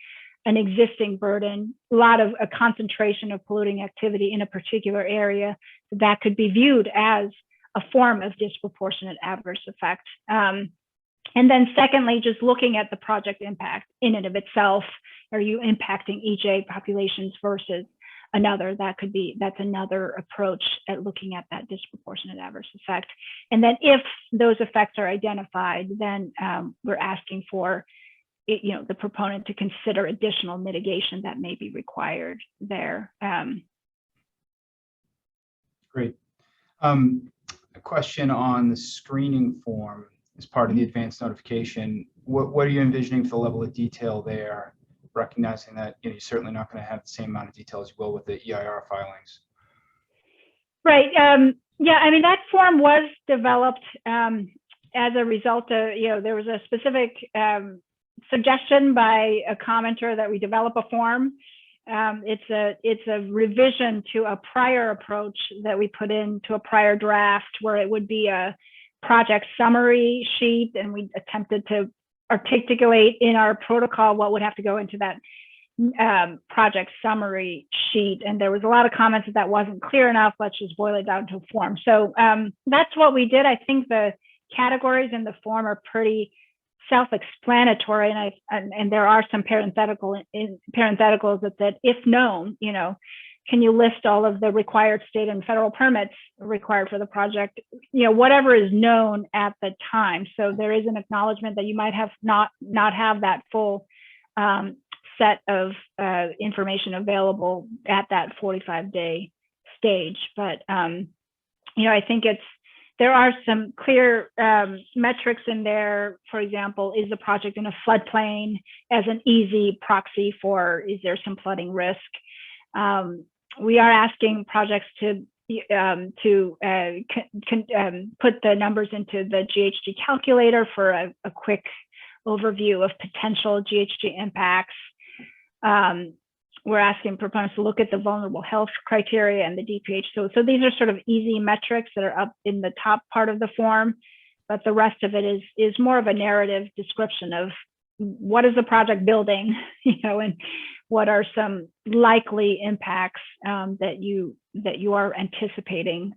an existing burden, a concentration of polluting activity in a particular area that could be viewed as a form of disproportionate adverse effect. And then secondly, just looking at the project impact in and of itself, are you impacting EJ populations versus another? That's another approach at looking at that disproportionate adverse effect. And then if those effects are identified, then we're asking for the proponent to consider additional mitigation that may be required there. Great. A question on the screening form as part of the advanced notification. What are you envisioning for the level of detail there, recognizing that you're certainly not going to have the same amount of detail as you will with the EIR filings? Right. Yeah, I mean, that form was developed as a result of, there was a specific suggestion by a commenter that we develop a form. It's a revision to a prior approach that we put into a prior draft where it would be a project summary sheet, and we attempted to articulate in our protocol what would have to go into that project summary sheet. And there was a lot of comments that wasn't clear enough. Let's just boil it down to a form. So that's what we did. I think the categories in the form are pretty self-explanatory, and there are some parentheticals that said, if known, can you list all of the required state and federal permits required for the project, whatever is known at the time. So there is an acknowledgement that you might have not have that full set of information available at that 45-day stage. But, I think There are some clear metrics in there. For example, is the project in a floodplain, as an easy proxy for is there some flooding risk? We are asking projects to put the numbers into the Ghg calculator for a quick overview of potential GHG impacts. We're asking proponents to look at the vulnerable health criteria and the DPH. So these are sort of easy metrics that are up in the top part of the form, but the rest of it is more of a narrative description of what is the project building, and what are some likely impacts that you are anticipating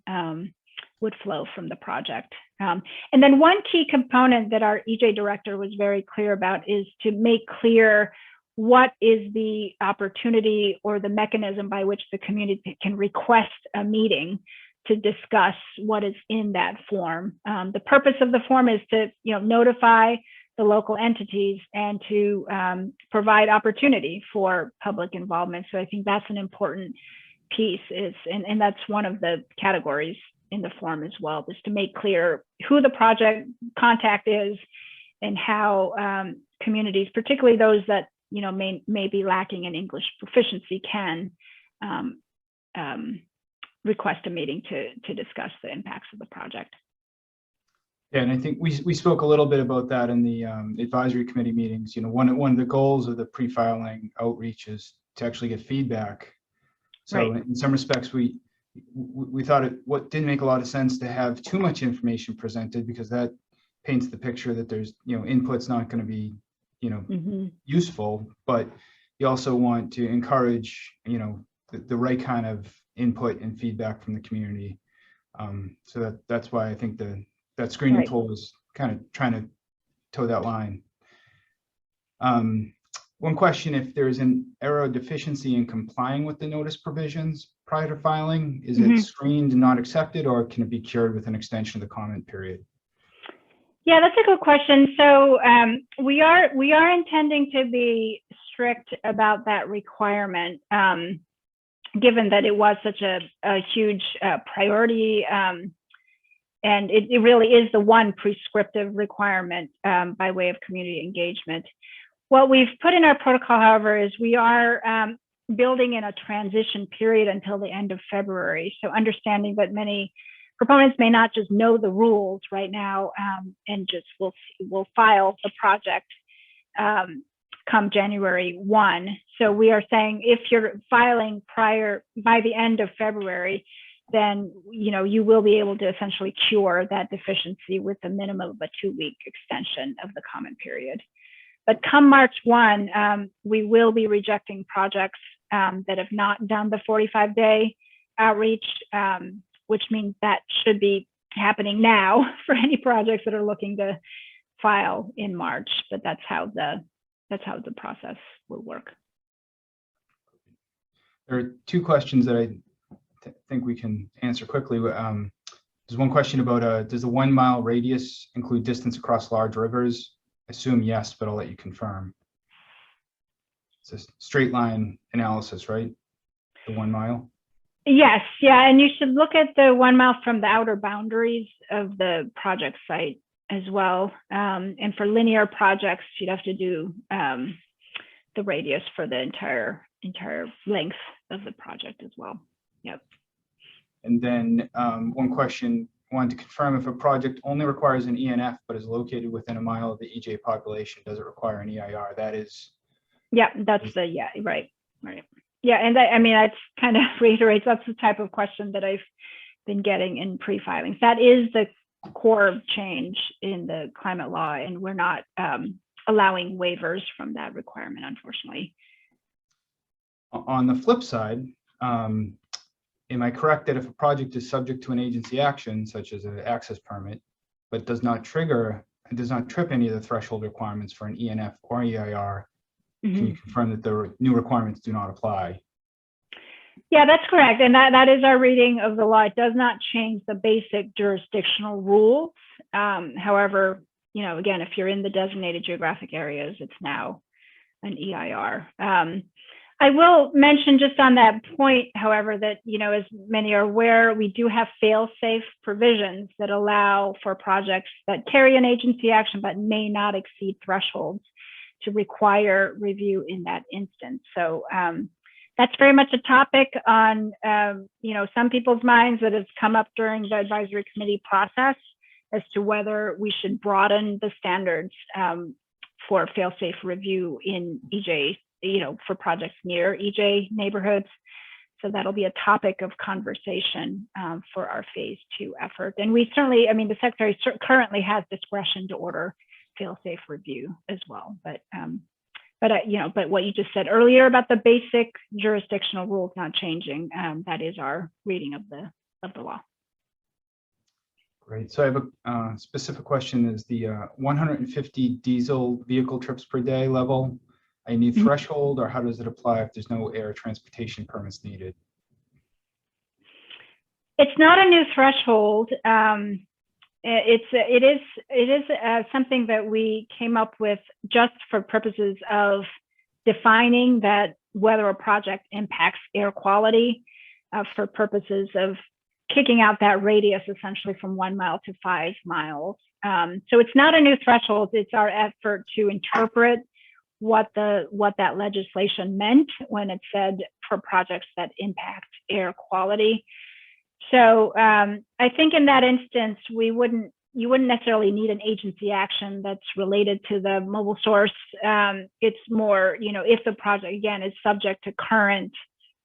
would flow from the project. And then one key component that our EJ director was very clear about is to make clear what is the opportunity or the mechanism by which the community can request a meeting to discuss what is in that form. The purpose of the form is to notify the local entities and to provide opportunity for public involvement. So I think that's an important piece, and that's one of the categories in the form as well, is to make clear who the project contact is and how communities, particularly those that may be lacking in English proficiency, can request a meeting to discuss the impacts of the project. Yeah, and I think we spoke a little bit about that in the advisory committee meetings. One of the goals of the pre-filing outreach is to actually get feedback. So right. In some respects, we thought what didn't make a lot of sense to have too much information presented, because that paints the picture that there's input's not going to be useful, but you also want to encourage the right kind of input and feedback from the community. So that's why I think that screening right. tool is kind of trying to toe that line. One question: if there's an error or deficiency in complying with the notice provisions prior to filing, is it screened and not accepted, or can it be cured with an extension of the comment period? Yeah, that's a good question. So we are intending to be strict about that requirement, given that it was such a huge priority, and it really is the one prescriptive requirement by way of community engagement. What we've put in our protocol, however, is we are building in a transition period until the end of February. So understanding that many proponents may not just know the rules right now and just will file the project come January 1. So we are saying if you're filing by the end of February, then you will be able to essentially cure that deficiency with a minimum of a 2-week extension of the comment period. But come March 1, we will be rejecting projects that have not done the 45-day outreach, which means that should be happening now for any projects that are looking to file in March. But that's how the process will work. There are two questions that I think we can answer quickly. There's one question about does the 1 mile radius include distance across large rivers? I assume yes, but I'll let you confirm. It's a straight line analysis, right? The 1 mile? Yes, yeah, and you should look at the 1 mile from the outer boundaries of the project site as well. And for linear projects, you'd have to do the radius for the entire length of the project as well. Yep. And then one question, wanted to confirm, if a project only requires an ENF but is located within a mile of the EJ population, does it require an EIR? That is. Yeah, that's the, yeah, right. Yeah, and that kind of reiterates, that's the type of question that I've been getting in pre-filings. That is the core change in the climate law, and we're not allowing waivers from that requirement, unfortunately. On the flip side, am I correct that if a project is subject to an agency action, such as an access permit, but does not trip any of the threshold requirements for an ENF or EIR, can you confirm that the new requirements do not apply? Yeah, that's correct. And that is our reading of the law. It does not change the basic jurisdictional rules. However, again, if you're in the designated geographic areas, it's now an EIR. I will mention just on that point, however, that, as many are aware, we do have fail-safe provisions that allow for projects that carry an agency action but may not exceed thresholds to require review in that instance. So that's very much a topic on, some people's minds that has come up during the advisory committee process as to whether we should broaden the standards for fail-safe review in EJ, for projects near EJ neighborhoods. So that'll be a topic of conversation for our phase 2 effort. And we certainly, the Secretary currently has discretion to order fail-safe review as well. But what you just said earlier about the basic jurisdictional rules not changing, that is our reading of the law. Great. So I have a specific question. Is the 150 diesel vehicle trips per day level a new threshold, or how does it apply if there's no air transportation permits needed? It's not a new threshold. It is something that we came up with just for purposes of defining that whether a project impacts air quality, for purposes of kicking out that radius essentially from 1 mile to 5 miles. So it's not a new threshold. It's our effort to interpret what that legislation meant when it said for projects that impact air quality. So I think in that instance, you wouldn't necessarily need an agency action that's related to the mobile source. It's more, if the project, again, is subject to current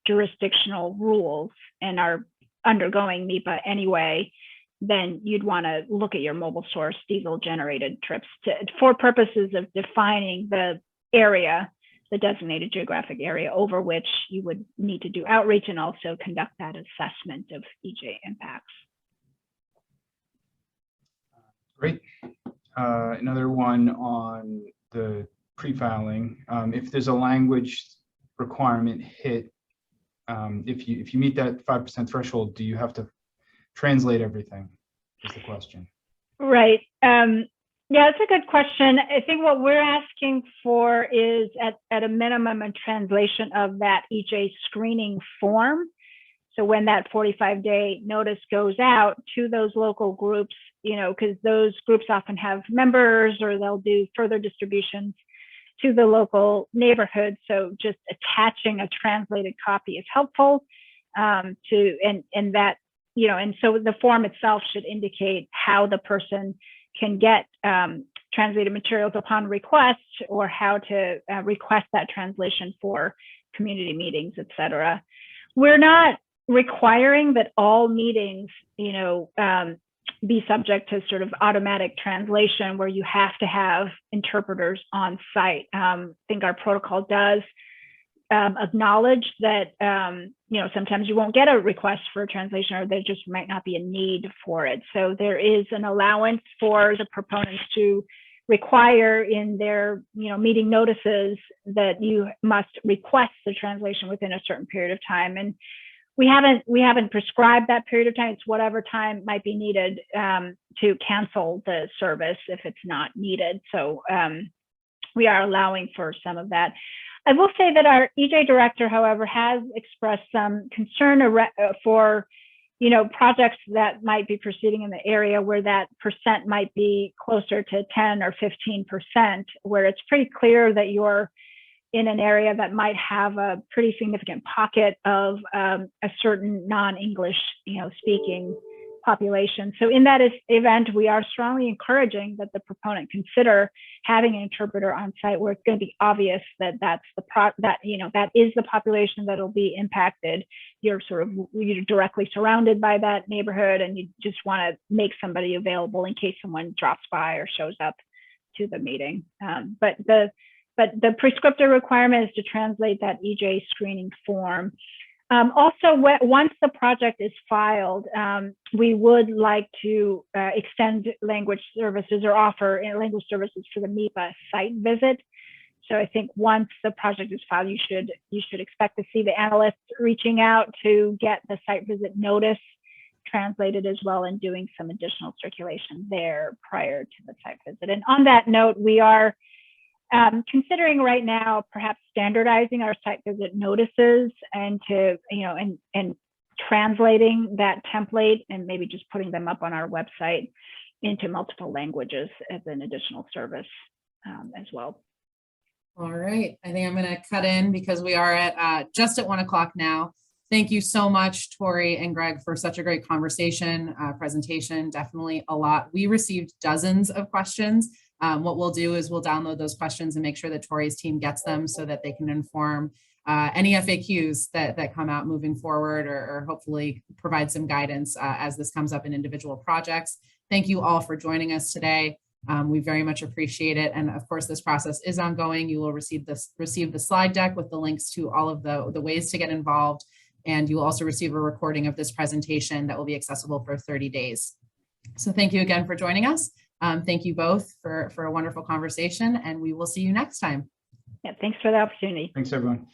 jurisdictional rules and are undergoing MEPA anyway, then you'd want to look at your mobile source diesel generated trips for purposes of defining the area, the designated geographic area over which you would need to do outreach and also conduct that assessment of EJ impacts. Great. Another one on the pre-filing. If there's a language requirement hit, if you meet that 5% threshold, do you have to translate everything? Is the question. Right. Yeah, it's a good question. I think what we're asking for is at a minimum a translation of that EJ screening form. So when that 45-day notice goes out to those local groups, because those groups often have members or they'll do further distributions to the local neighborhood. So just attaching a translated copy is helpful and so the form itself should indicate how the person can get translated materials upon request, or how to request that translation for community meetings, et cetera. We're not requiring that all meetings, be subject to sort of automatic translation where you have to have interpreters on site. I think our protocol does acknowledge that, sometimes you won't get a request for a translation, or there just might not be a need for it. So there is an allowance for the proponents to require in their, meeting notices that you must request the translation within a certain period of time. And we haven't prescribed that period of time. It's whatever time might be needed to cancel the service if it's not needed. So we are allowing for some of that. I will say that our EJ director, however, has expressed some concern for, projects that might be proceeding in the area where that percent might be closer to 10 or 15%, where it's pretty clear that you're in an area that might have a pretty significant pocket of a certain non-English, speaking population. So in that event, we are strongly encouraging that the proponent consider having an interpreter on site where it's going to be obvious that that is the population that will be impacted. You're directly surrounded by that neighborhood, and you just want to make somebody available in case someone drops by or shows up to the meeting. But the prescriptive requirement is to translate that EJ screening form. Also, once the project is filed, we would like to extend language services or offer language services for the MEPA site visit. So I think once the project is filed, you should expect to see the analysts reaching out to get the site visit notice translated as well, and doing some additional circulation there prior to the site visit. And on that note, we are considering right now perhaps standardizing our site visit notices and to, and translating that template and maybe just putting them up on our website into multiple languages as an additional service as well. All right, I think I'm going to cut in because we are at just at 1 o'clock now. Thank you so much, Tori and Greg, for such a great conversation, presentation, definitely a lot. We received dozens of questions. What we'll do is we'll download those questions and make sure that Tori's team gets them so that they can inform any FAQs that come out moving forward, or hopefully provide some guidance as this comes up in individual projects. Thank you all for joining us today. We very much appreciate it. And of course, this process is ongoing. You will receive the slide deck with the links to all of the ways to get involved. And you will also receive a recording of this presentation that will be accessible for 30 days. So thank you again for joining us. Thank you both for a wonderful conversation, and we will see you next time. Yeah, thanks for the opportunity. Thanks, everyone.